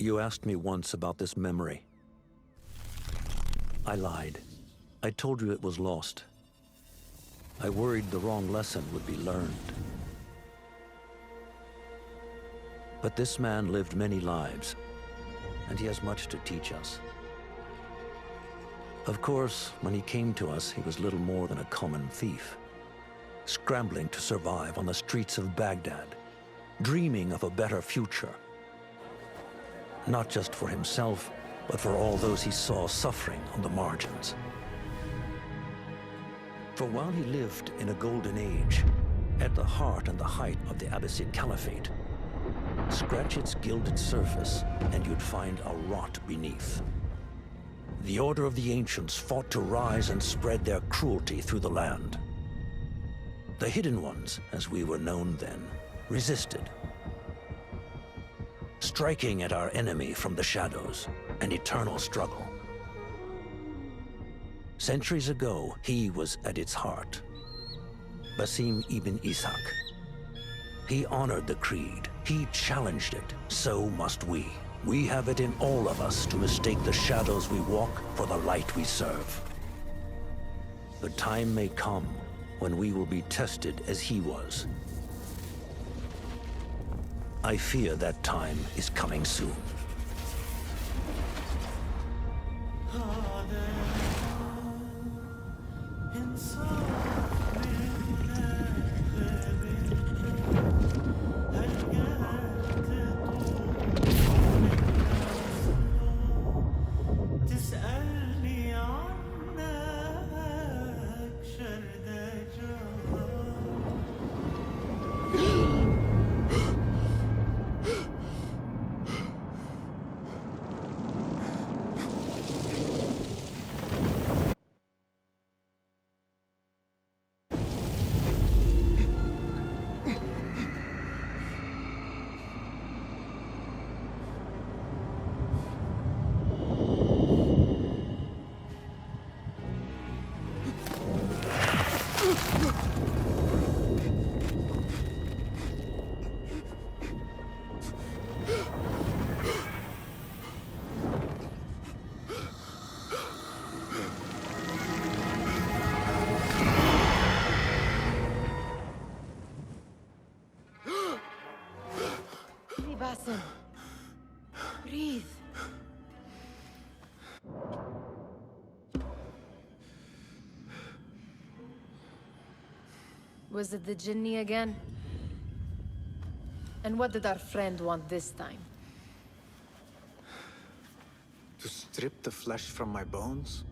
You asked me once about this memory. I lied. I told you it was lost. I worried the wrong lesson would be learned. But this man lived many lives, and he has much to teach us. Of course, when he came to us, he was little more than a common thief, scrambling to survive on the streets of Baghdad, dreaming of a better future. Not just for himself, but for all those he saw suffering on the margins. For while he lived in a golden age, at the heart and the height of the Abbasid Caliphate, scratch its gilded surface and you'd find a rot beneath. The Order of the Ancients fought to rise and spread their cruelty through the land. The Hidden Ones, as we were known then, resisted, striking at our enemy from the shadows, an eternal struggle. Centuries ago, he was at its heart. Basim ibn Ishaq. He honored the creed. He challenged it. So must we. We have it in all of us to mistake the shadows we walk for the light we serve. The time may come when we will be tested as he was. I fear that time is coming soon. Breathe. Was it the Jinni again? And what did our friend want this time? To strip the flesh from my bones?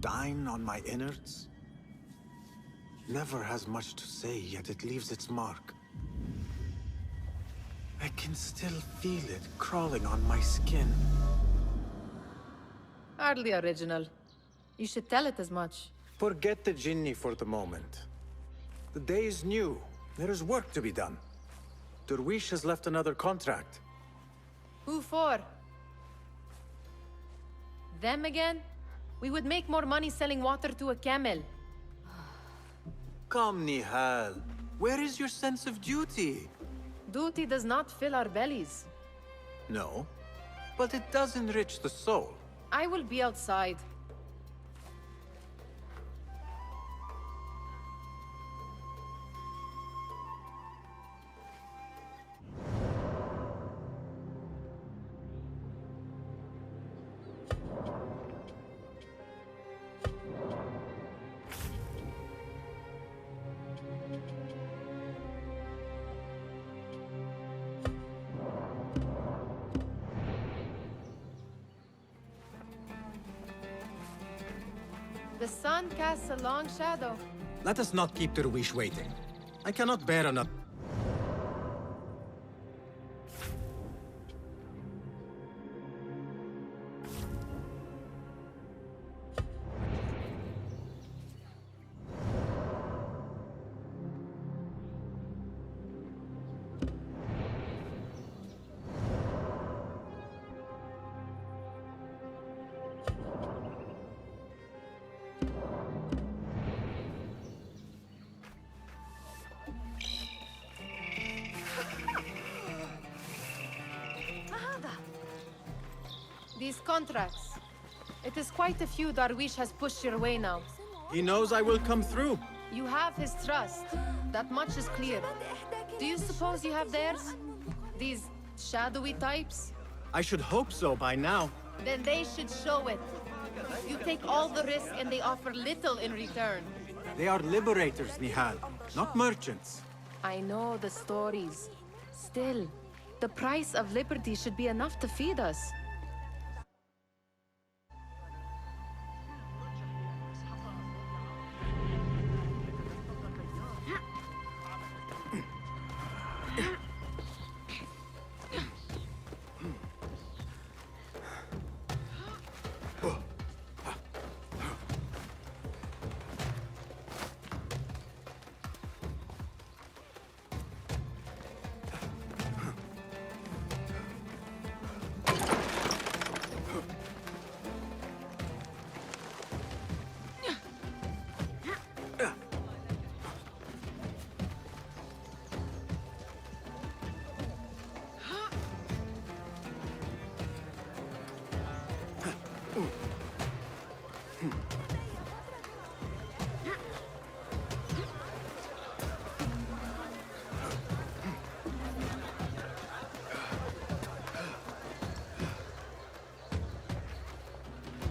Dine on my innards? Never has much to say, yet it leaves its mark. I can still feel it crawling on my skin. Hardly original. You should tell it as much. Forget the Jinni for the moment. The day is new. There is work to be done. Derwish has left another contract. Who for? Them again? We would make more money selling water to a camel. Come, Nihal. Where is your sense of duty? Duty does not fill our bellies. No, but it does enrich the soul. I will be outside. The sun casts a long shadow. Let us not keep Derwish waiting. I cannot bear another. These contracts. It is quite a few Darwish has pushed your way now. He knows I will come through. You have his trust. That much is clear. Do you suppose you have theirs? These shadowy types? I should hope so by now. Then they should show it. You take all the risk and they offer little in return. They are liberators, Nihal, not merchants. I know the stories. Still, the price of liberty should be enough to feed us.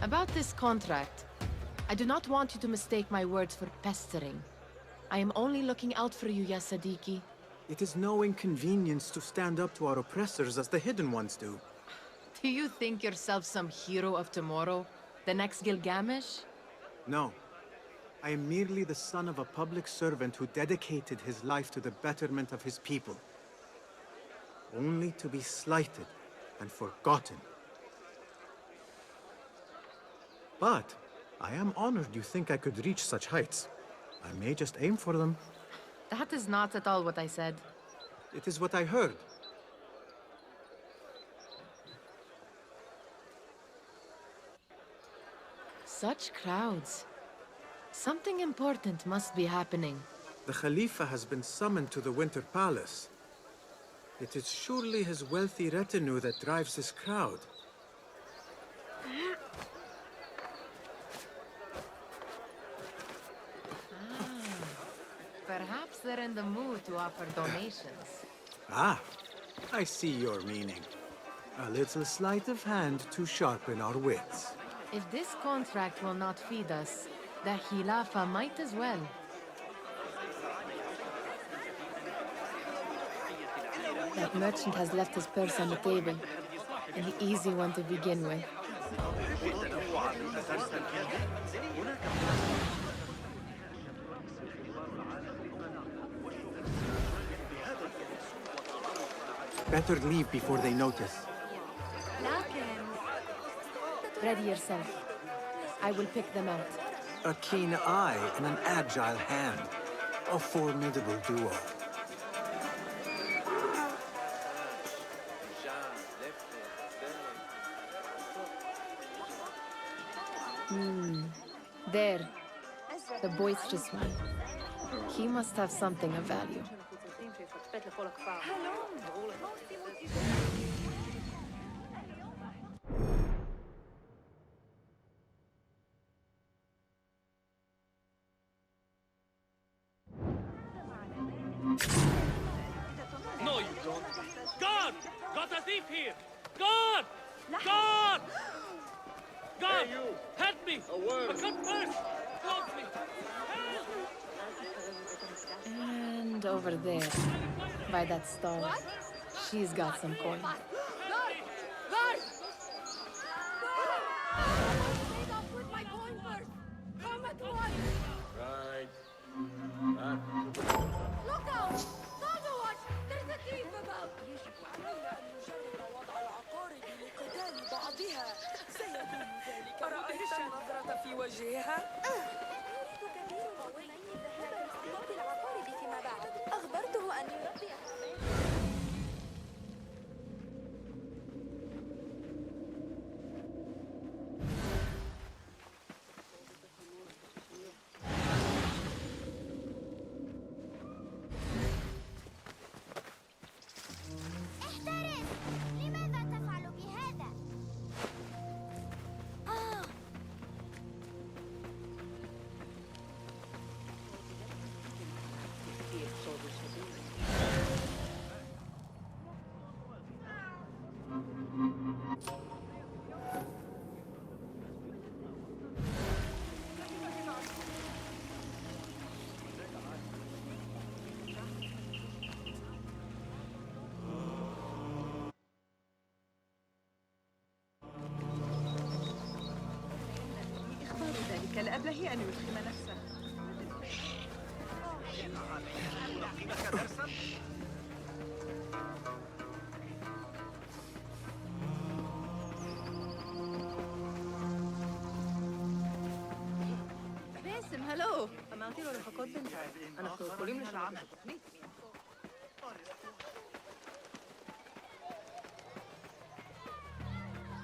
About this contract, I do not want you to mistake my words for pestering. I am only looking out for you, ya Sadiki. It is no inconvenience to stand up to our oppressors as the Hidden Ones do. Do you think yourself some hero of tomorrow? The next Gilgamesh? No. I am merely the son of a public servant who dedicated his life to the betterment of his people. Only to be slighted and forgotten. But I am honored you think I could reach such heights. I may just aim for them. That is not at all what I said. It is what I heard. Such crowds. Something important must be happening. The Khalifa has been summoned to the Winter Palace. It is surely his wealthy retinue that drives this crowd. Perhaps they're in the mood to offer donations. Ah, I see your meaning. A little sleight of hand to sharpen our wits. If this contract will not feed us, the Khilafa might as well. That merchant has left his purse on the table. An easy one to begin with. Better leave before they notice. Ready yourself. I will pick them out. A keen eye and an agile hand. A formidable duo. There. The boisterous one. He must have something of value. No, you don't. Guard! Got a thief here! Guard! Guard! Guard! Hey, you! Help me! A word! A cut purse! Close me! Help! And over there, by that stall, she's got some coin. Guard! Guard! Take off with my coin purse! Come at once! Right. Look out! Don't watch! There's a thief about! أرأيت النظرة في وجهها؟ أريد كثير وإنني ذهبت لاصطياد العقارب فيما بعد. أخبرته أن يربي ينبغي أن يتقن نفسه. باسم هلو. أماطير الحقود بنتها. أنا كل من العمل.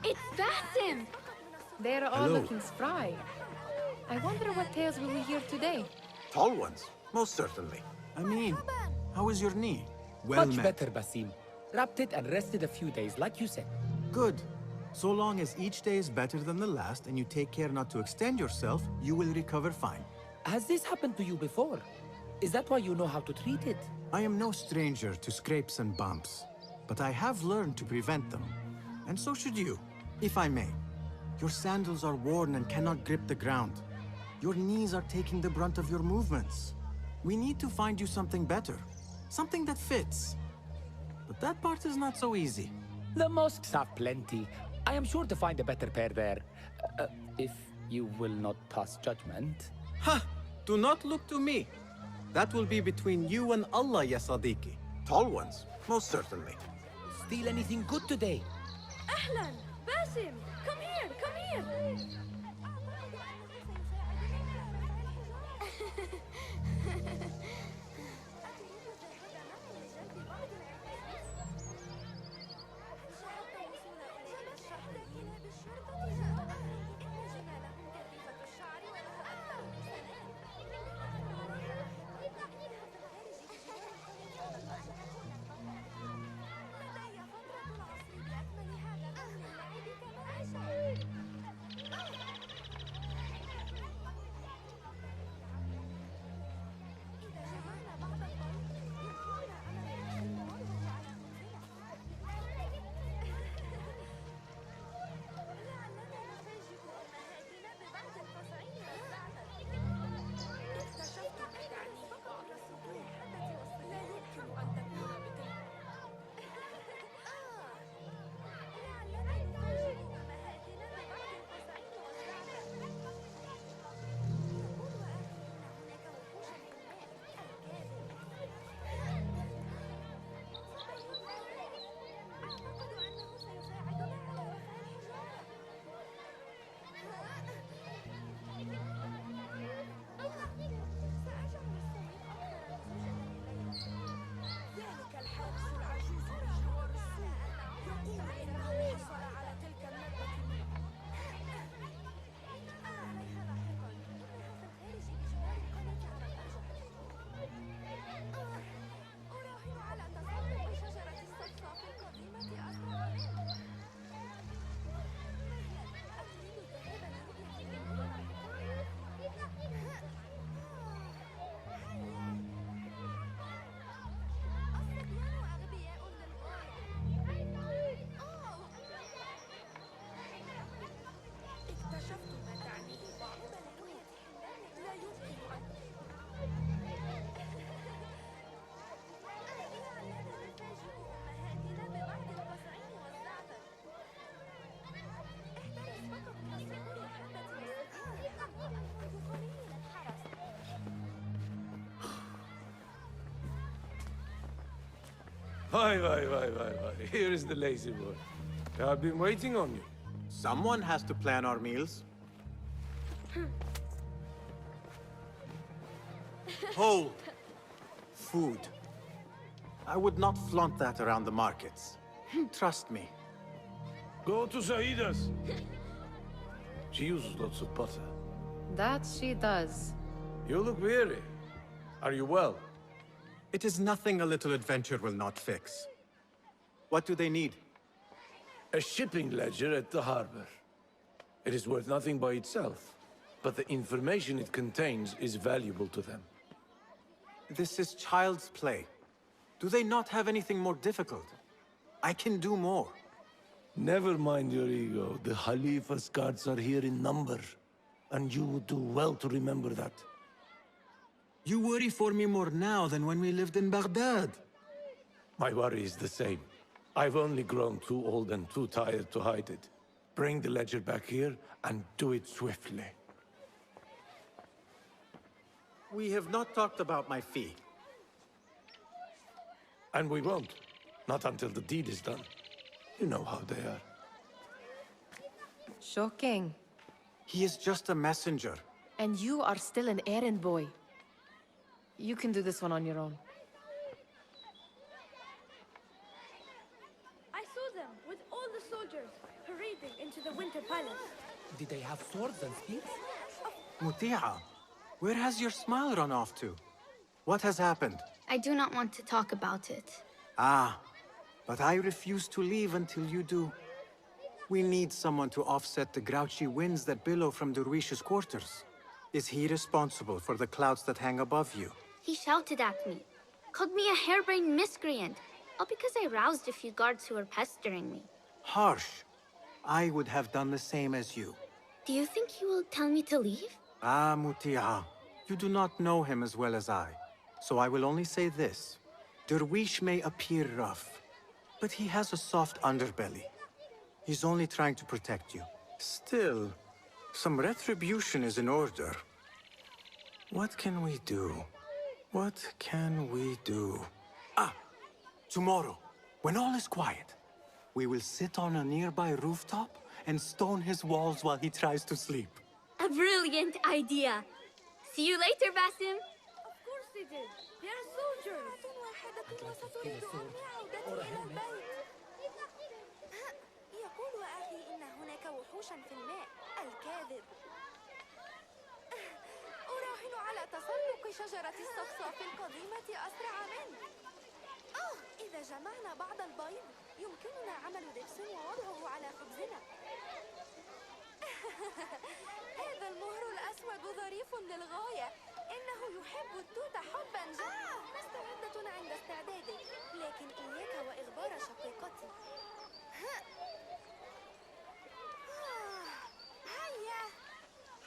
It's Basim! They're all Hello. looking spry. I wonder what tales will we hear today? Tall ones, most certainly. I mean, how is your knee? Well Much met. better, Basim. Wrapped it and rested a few days, like you said. Good. So long as each day is better than the last and you take care not to extend yourself, you will recover fine. Has this happened to you before? Is that why you know how to treat it? I am no stranger to scrapes and bumps, but I have learned to prevent them. And so should you, if I may. Your sandals are worn and cannot grip the ground. Your knees are taking the brunt of your movements. We need to find you something better, something that fits. But that part is not so easy. The mosques have plenty. I am sure to find a better pair there. If you will not pass judgment. Ha! Do not look to me. That will be between you and Allah, ya Sadiqi. Tall ones, most certainly. Steal anything good today? أهلاً! باسم! Come here! Come here! Vai. Here is the lazy boy. I've been waiting on you. Someone has to plan our meals. Hold. Food. I would not flaunt that around the markets. Trust me. Go to Saida's. She uses lots of butter. That she does. You look weary. Are you well? It is nothing a little adventure will not fix. What do they need? A shipping ledger at the harbor. It is worth nothing by itself, but the information it contains is valuable to them. This is child's play. Do they not have anything more difficult? I can do more. Never mind your ego. The Khalifa's guards are here in number, and you would do well to remember that. You worry for me more now than when we lived in Baghdad. My worry is the same. I've only grown too old and too tired to hide it. Bring the ledger back here, and do it swiftly. We have not talked about my fee. And we won't. Not until the deed is done. You know how they are. Shocking. He is just a messenger. And you are still an errand boy. You can do this one on your own. I saw them with all the soldiers parading into the Winter Palace. Did they have swords and spears? Muti'a, where has your smile run off to? What has happened? I do not want to talk about it. Ah, but I refuse to leave until you do. We need someone to offset the grouchy winds that billow from Derwish's quarters. Is he responsible for the clouds that hang above you? He shouted at me, called me a harebrained miscreant, all because I roused a few guards who were pestering me. Harsh. I would have done the same as you. Do you think he will tell me to leave? Ah, Muti'a, you do not know him as well as I. So I will only say this. Derwish may appear rough, but he has a soft underbelly. He's only trying to protect you. Still, some retribution is in order. What can we do? What can we do? Ah! Tomorrow, when all is quiet, we will sit on a nearby rooftop and stone his walls while he tries to sleep. A brilliant idea. See you later, Basim. Of course they did. They are soldiers. يقول أخي إن هناك وحوشا في الماء. الكاذب. أراهن على تسلق شجرة الصفصاف القديمة أسرع منه. إذا جمعنا بعض البيض يمكننا عمل دبس ووضعه على خبزنا. هذا المهر الأسود ظريف للغاية. إنه يحب التوت حبا جدا. مستعدة عند استعدادك، لكن إياك وإخبار شقيقتي. هيا،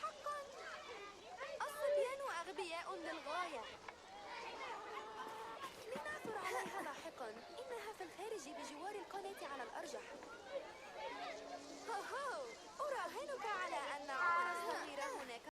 حقا الصبيان أغبياء للغاية. لنعثر عليها لاحقا. إنها في الخارج بجوار القناة على الأرجح.